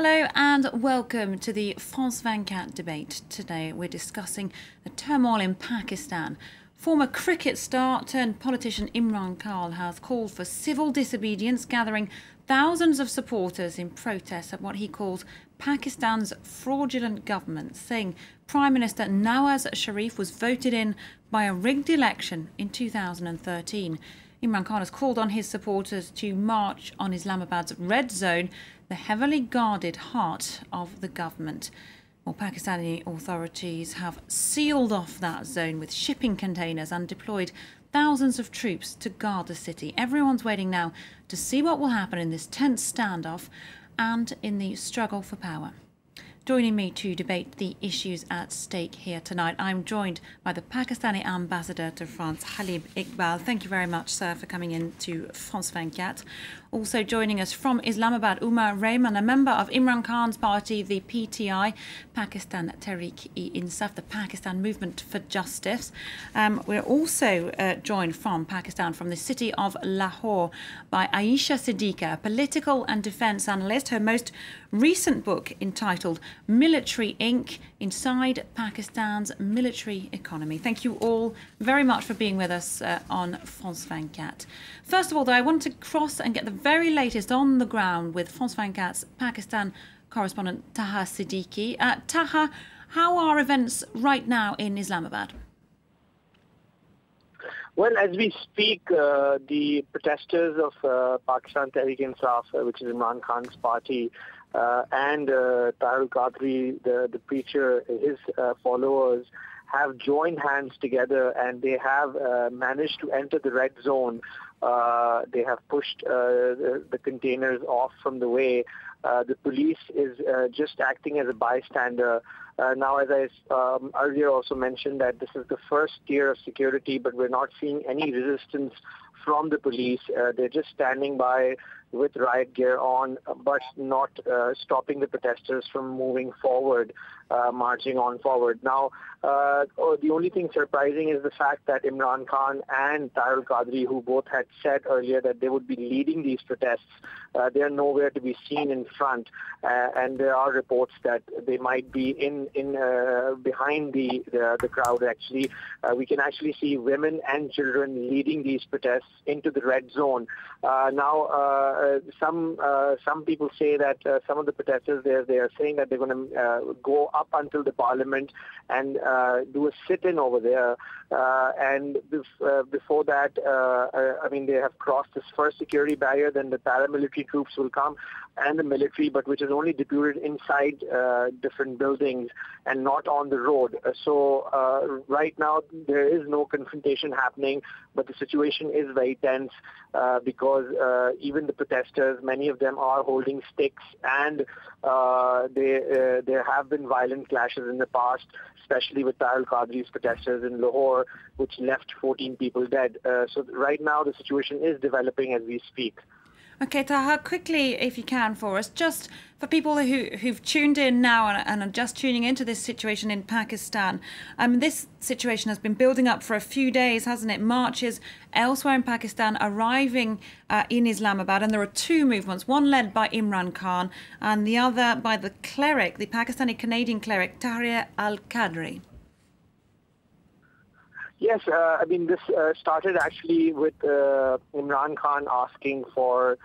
Hello and welcome to the France 24 debate. Today we're discussing the turmoil in Pakistan. Former cricket star turned politician Imran Khan has called for civil disobedience, gathering thousands of supporters in protest at what he calls Pakistan's fraudulent government, saying Prime Minister Nawaz Sharif was voted in by a rigged election in 2013. Imran Khan has called on his supporters to march on Islamabad's red zone, the heavily guarded heart of the government. Well, Pakistani authorities have sealed off that zone with shipping containers and deployed thousands of troops to guard the city. Everyone's waiting now to see what will happen in this tense standoff and in the struggle for power. Joining me to debate the issues at stake here tonight, I'm joined by the Pakistani ambassador to France, Habib Iqbal. Thank you very much, sir, for coming in to France 24. Also joining us from Islamabad, Umar Rehman, a member of Imran Khan's party, the PTI, Pakistan Tehreek-e-Insaf, the Pakistan Movement for Justice. We're also joined from Pakistan, from the city of Lahore, by Aisha Siddiqa, a political and defence analyst. Her most recent book, entitled Military Inc. Inside Pakistan's Military Economy. Thank you all very much for being with us on France 24. First of all, though, I want to cross and get the very latest on the ground with France 24's Pakistan correspondent Taha Siddiqui. Taha, how are events right now in Islamabad? Well, as we speak, the protesters of Pakistan Tehreek-e-Insaf, which is Imran Khan's party, and Tahir Qadri, the preacher, his followers, have joined hands together, and they have managed to enter the red zone. They have pushed the containers off from the way. The police is just acting as a bystander. Now, as I earlier also mentioned, that this is the first tier of security, but we're not seeing any resistance from the police. They're just standing by with riot gear on, but not stopping the protesters from moving forward, marching on forward. Now, the only thing surprising is the fact that Imran Khan and Tahir Qadri, who both had said earlier that they would be leading these protests, they are nowhere to be seen in front, and there are reports that they might be behind the crowd. Actually, we can actually see women and children leading these protests into the red zone. Some people say that some of the protesters they are saying that they're going to go up until the parliament and do a sit-in over there. And before that, they have crossed this first security barrier. Then the paramilitary troops will come, and the military, but which is only deputed inside different buildings and not on the road. So right now there is no confrontation happening, but the situation is very tense because even the protesters, many of them are holding sticks, and there have been violent clashes in the past, especially with Tahir Qadri's protesters in Lahore, which left 14 people dead. So right now the situation is developing as we speak. Okay, Taha, quickly, if you can, for us, just for people who've tuned in now and are just tuning into this situation in Pakistan. This situation has been building up for a few days, hasn't it? Marches elsewhere in Pakistan arriving in Islamabad, and there are two movements, one led by Imran Khan and the other by the cleric, the Pakistani-Canadian cleric, Tahrir al-Qadri. Yes, this started actually with Imran Khan asking for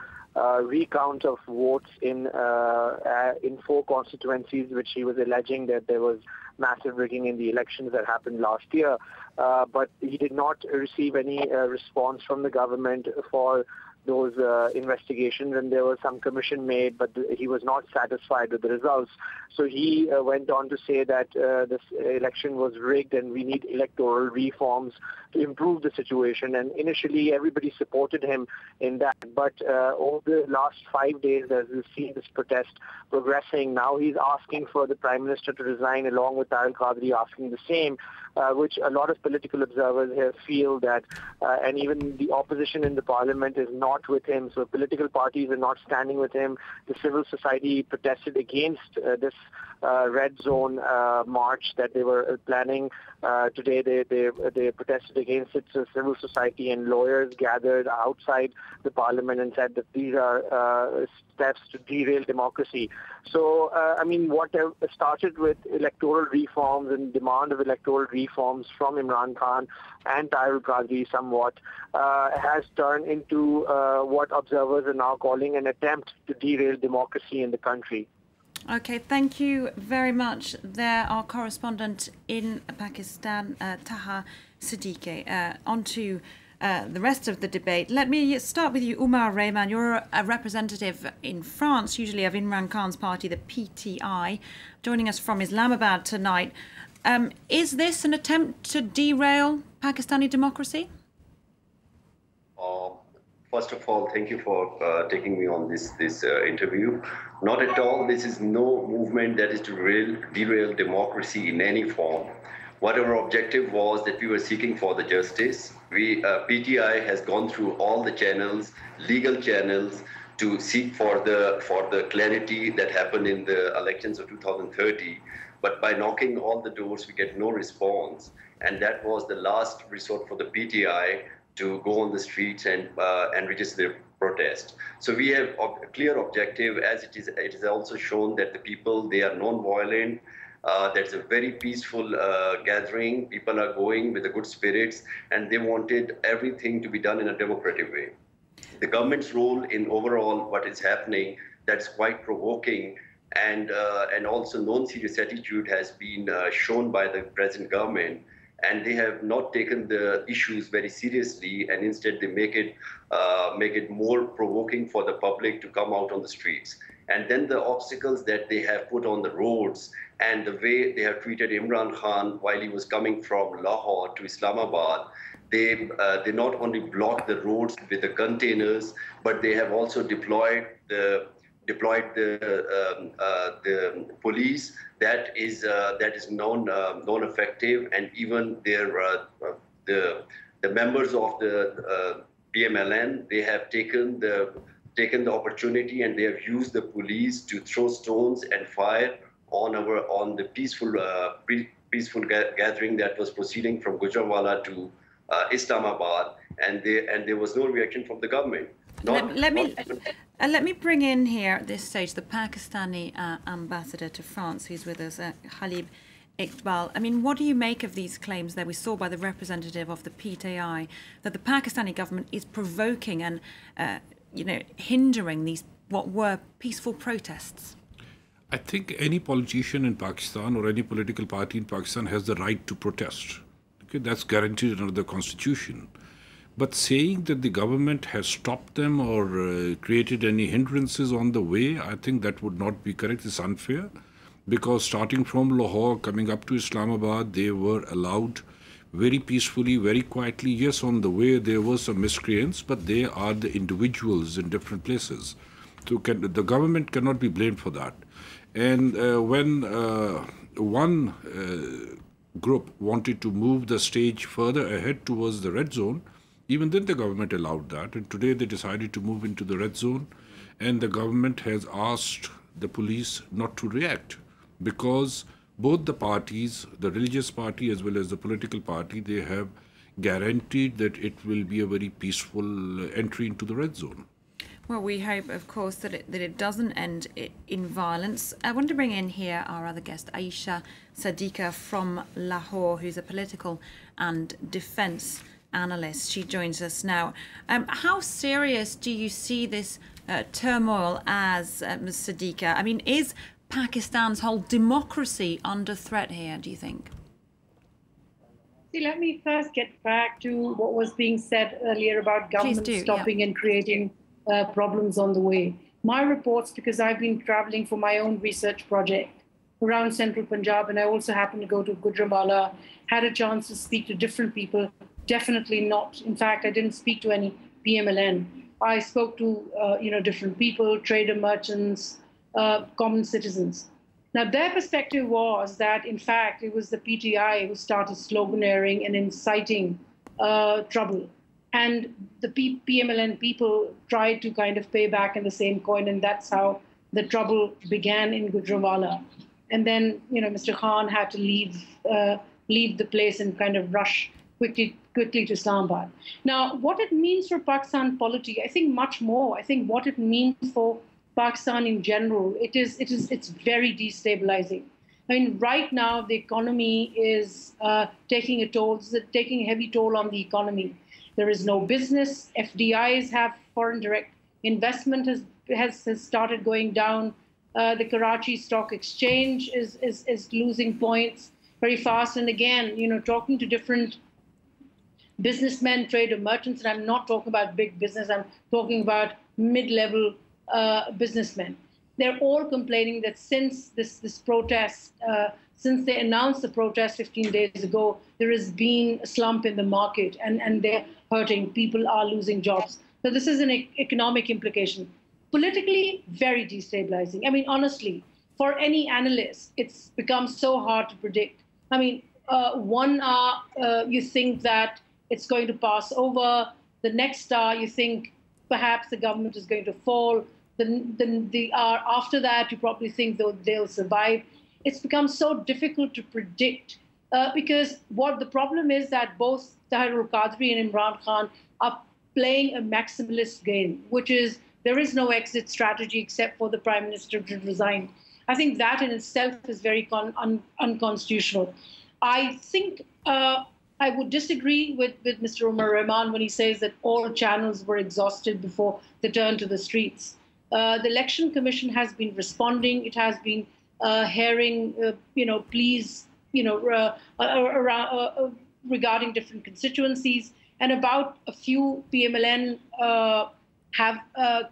recount of votes in 4 constituencies, which he was alleging that there was massive rigging in the elections that happened last year. But he did not receive any response from the government for those investigations, and there was some commission made, but he was not satisfied with the results. So he went on to say that this election was rigged and we need electoral reforms to improve the situation. And initially everybody supported him in that, but over the last 5 days, as we've seen this protest progressing, now he's asking for the Prime Minister to resign, along with Tahir Qadri asking the same, which a lot of political observers here feel that, and even the opposition in the parliament is not with him, so political parties are not standing with him. The civil society protested against this red zone march that they were planning today. They protested against it. So civil society and lawyers gathered outside the parliament and said that these are steps to derail democracy. So, I mean, what started with electoral reforms and demand of electoral reforms from Imran Khan and Tahir Qadri somewhat has turned into what observers are now calling an attempt to derail democracy in the country. Okay, thank you very much. There, our correspondent in Pakistan, Taha Siddiqui. On to the rest of the debate. Let me start with you, Umar Rehman. You're a representative in France, usually of Imran Khan's party, the PTI, joining us from Islamabad tonight. Is this an attempt to derail Pakistani democracy? First of all, thank you for taking me on this interview. Not at all. This is no movement that is to derail democracy in any form. What our objective was that we were seeking for the justice. PTI has gone through all the channels, legal channels, to seek for the clarity that happened in the elections of 2030. But by knocking all the doors, we get no response. And that was the last resort for the PTI to go on the streets and register their protest. So we have a clear objective, as it is also shown that the people, they are non-violent. That's a very peaceful gathering. People are going with the good spirits, and they wanted everything to be done in a democratic way. The government's role in overall what is happening, that's quite provoking, and also non-serious attitude has been shown by the present government. And they have not taken the issues very seriously, and instead they make it more provoking for the public to come out on the streets. And then the obstacles that they have put on the roads and the way they have treated Imran Khan while he was coming from Lahore to Islamabad, they not only blocked the roads with the containers, but they have also deployed the police that is non-effective, and even the members of the PMLN, they have taken the opportunity and they have used the police to throw stones and fire on the peaceful gathering that was proceeding from Gujranwala to Islamabad, and there was no reaction from the government. Let me bring in here at this stage the Pakistani ambassador to France, who's with us, Khalib Iqbal. I mean, what do you make of these claims that we saw by the representative of the PTI that the Pakistani government is provoking and, hindering these what were peaceful protests? I think any politician in Pakistan or any political party in Pakistan has the right to protest. Okay, that's guaranteed under the constitution. But saying that the government has stopped them or created any hindrances on the way, I think that would not be correct. It's unfair, because starting from Lahore, coming up to Islamabad, they were allowed very peacefully, very quietly. Yes, on the way there were some miscreants, but they are the individuals in different places. So the government cannot be blamed for that. And when one group wanted to move the stage further ahead towards the red zone, even then the government allowed that. And today they decided to move into the red zone, and the government has asked the police not to react, because both the parties, the religious party as well as the political party, they have guaranteed that it will be a very peaceful entry into the red zone. Well, we hope, of course, that it doesn't end in violence. I want to bring in here our other guest, Aisha Sadiqa from Lahore, who's a political and defence analyst. She joins us now. How serious do you see this turmoil as, Ms. Sadiqa? I mean, is Pakistan's whole democracy under threat here, do you think? See, let me first get back to what was being said earlier about government stopping and creating problems on the way. My reports, because I've been traveling for my own research project around central Punjab, and I also happened to go to Gujranwala, had a chance to speak to different people. Definitely not. In fact, I didn't speak to any PMLN. I spoke to different people, trader merchants, common citizens. Now, their perspective was that, in fact, it was the PTI who started sloganeering and inciting trouble. And the PMLN people tried to kind of pay back in the same coin, and that's how the trouble began in Gujranwala. And then, Mr. Khan had to leave the place and kind of rush quickly to Islamabad. Now, what it means for Pakistan polity, I think much more. I think what it means for Pakistan in general, it's very destabilizing. I mean, right now the economy is taking a toll. It's taking a heavy toll on the economy. There is no business. FDIs have foreign direct investment has started going down. The Karachi Stock Exchange is losing points very fast. And again, talking to different businessmen, trader merchants, and I'm not talking about big business. I'm talking about mid-level businessmen. They're all complaining that since this protest, since they announced the protest 15 days ago, there has been a slump in the market, and they're hurting. People are losing jobs. So this is an economic implication. Politically, very destabilizing. I mean, honestly, for any analyst, it's become so hard to predict. I mean, 1 hour, you think that it's going to pass over. The next hour, you think perhaps the government is going to fall. The hour after that, you probably think they'll survive. It's become so difficult to predict because what the problem is that both Tahir al-Qadri and Imran Khan are playing a maximalist game, which is there is no exit strategy except for the prime minister to resign. I think that in itself is very unconstitutional. I think I would disagree with Mr. Umar Rahman when he says that all channels were exhausted before the turn to the streets. The Election Commission has been responding. It has been hearing, pleas, regarding different constituencies, and about a few PMLN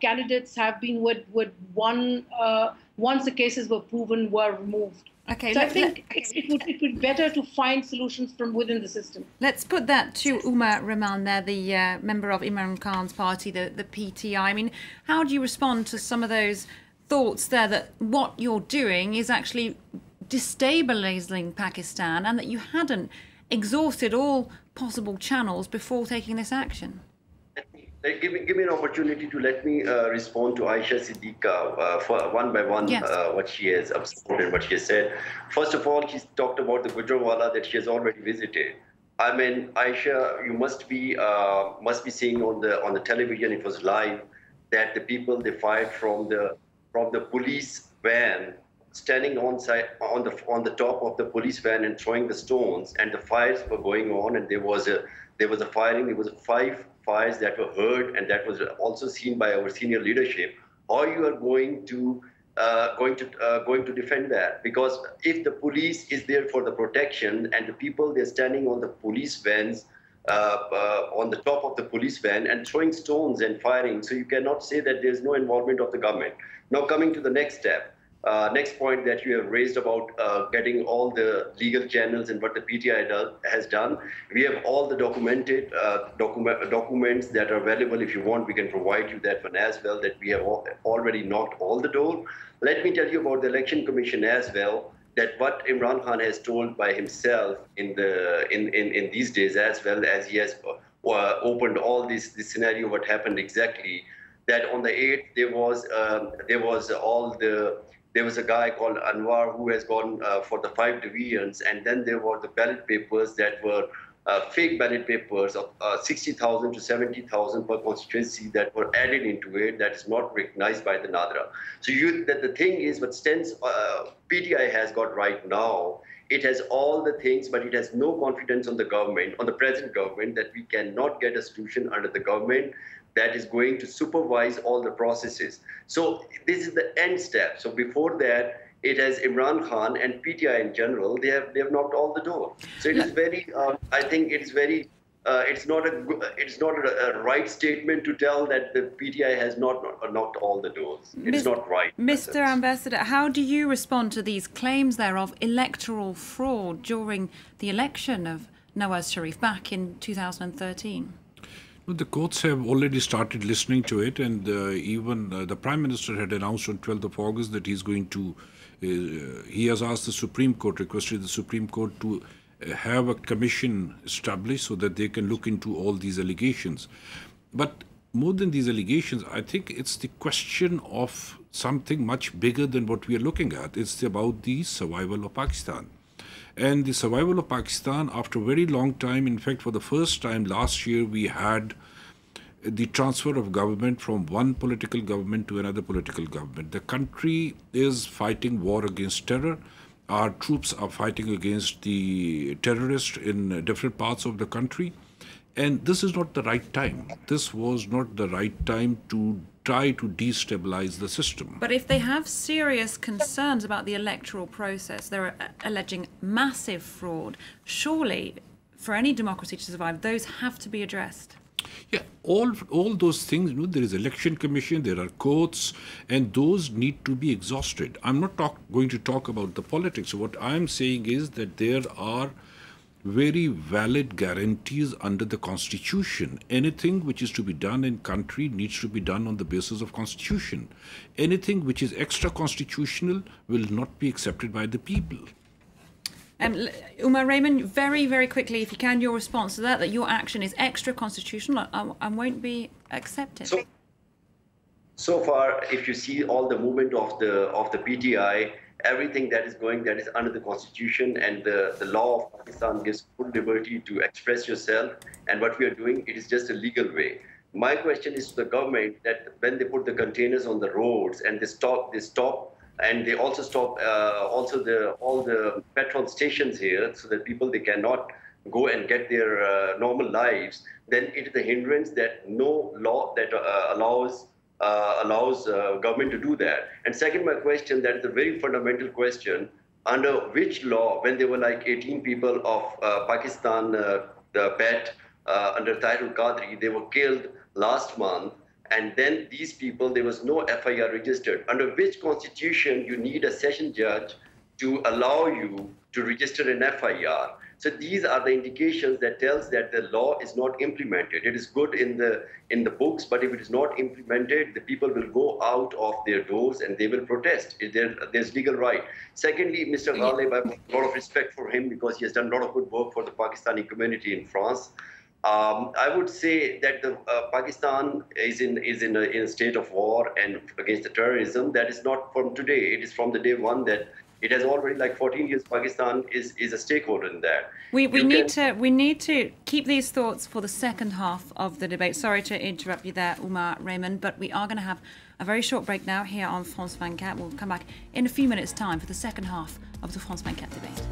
candidates have been once the cases were proven, were removed. Okay, so I think it would be better to find solutions from within the system. Let's put that to Umar Rahman there, the member of Imran Khan's party, the PTI. I mean, how do you respond to some of those thoughts there that what you're doing is actually destabilizing Pakistan and that you hadn't exhausted all possible channels before taking this action? Give me an opportunity to let me respond to Aisha Siddiqa one by one, yes. What she has observed and what she has said. First of all, she's talked about the Gujranwala that she has already visited. I mean, Aisha, you must be seeing on the television, it was live, that the people they fired from the police van, standing on the top of the police van and throwing the stones, and the fires were going on, and there was a firing. There was 5 fires that were heard, and that was also seen by our senior leadership. How you are going to defend that? Because if the police is there for the protection and the people they're standing on the police vans, on the top of the police van and throwing stones and firing, so you cannot say that there's no involvement of the government. Now coming to the next step. Next point that you have raised about getting all the legal channels and what the PTI has done. We have all the documented documents that are available. If you want, we can provide you that one as well, that we have already knocked all the door. Let me tell you about the Election Commission as well, that what Imran Khan has told by himself in these days, as well as he has opened all this scenario, what happened exactly, that on the 8th there was a guy called Anwar who has gone for the 5 divisions, and then there were the ballot papers that were fake ballot papers of 60,000 to 70,000 per constituency that were added into it, that is not recognized by the Nadra. So the thing is, what PTI has got right now, it has all the things, but it has no confidence on the government, on the present government, that we cannot get a solution under the government that is going to supervise all the processes. So this is the end step. So before that, it has Imran Khan and PTI in general, they have knocked all the door. So it is very, I think it is very, it's not a right statement to tell that the PTI has not knocked all the doors. It's not right. Mr. Ambassador, how do you respond to these claims there of electoral fraud during the election of Nawaz Sharif back in 2013? The courts have already started listening to it, and even the Prime Minister had announced on 12th of August that he's going to, he has asked the Supreme Court, requested the Supreme Court to have a commission established so that they can look into all these allegations. But more than these allegations, I think it's the question of something much bigger than what we are looking at. It's about the survival of Pakistan. And the survival of Pakistan after a very long time, in fact, for the first time last year, we had the transfer of government from one political government to another political government. The country is fighting war against terror. Our troops are fighting against the terrorists in different parts of the country. And this is not the right time. This was not the right time to try to destabilize the system. But if they have serious concerns about the electoral process, they're alleging massive fraud, surely for any democracy to survive, those have to be addressed. Yeah, all those things, there is election commission, there are courts, and those need to be exhausted. I'm not going to talk about the politics. What I'm saying is that there are very valid guarantees under the Constitution. Anything which is to be done in country needs to be done on the basis of Constitution. Anything which is extra-constitutional will not be accepted by the people. Umar Rehman, very, very quickly, if you can, your response to that your action is extra-constitutional and won't be accepted. So far, if you see all the movement of the PTI, everything that is under the Constitution, and the law of Pakistan gives full liberty to express yourself. And what we are doing, it is just a legal way. My question is to the government that when they put the containers on the roads and they stop, and they also stop all the petrol stations here, so that people, they cannot go and get their normal lives, then it is a hindrance that no law that allows government to do that. And second, my question, that is a very fundamental question, under which law, when there were like 18 people of Pakistan, the PET, under Tahir Qadri, they were killed last month, and then these people, there was no FIR registered. Under which constitution you need a session judge to allow you to register an FIR? So these are the indications that tells that the law is not implemented. It is good in the books, but if it is not implemented, the people will go out of their doors and they will protest. There's legal right. Secondly, Mr. Ghalib, I have a lot of respect for him because he has done a lot of good work for the Pakistani community in France. I would say that Pakistan is in a state of war and against the terrorism. That is not from today. It is from the day one that it has already, like 14 years, Pakistan is a stakeholder in that. We need to keep these thoughts for the second half of the debate. Sorry to interrupt you there, Umar Rehman, but we are going to have a very short break now here on France 24. We'll come back in a few minutes' time for the second half of the France 24 debate.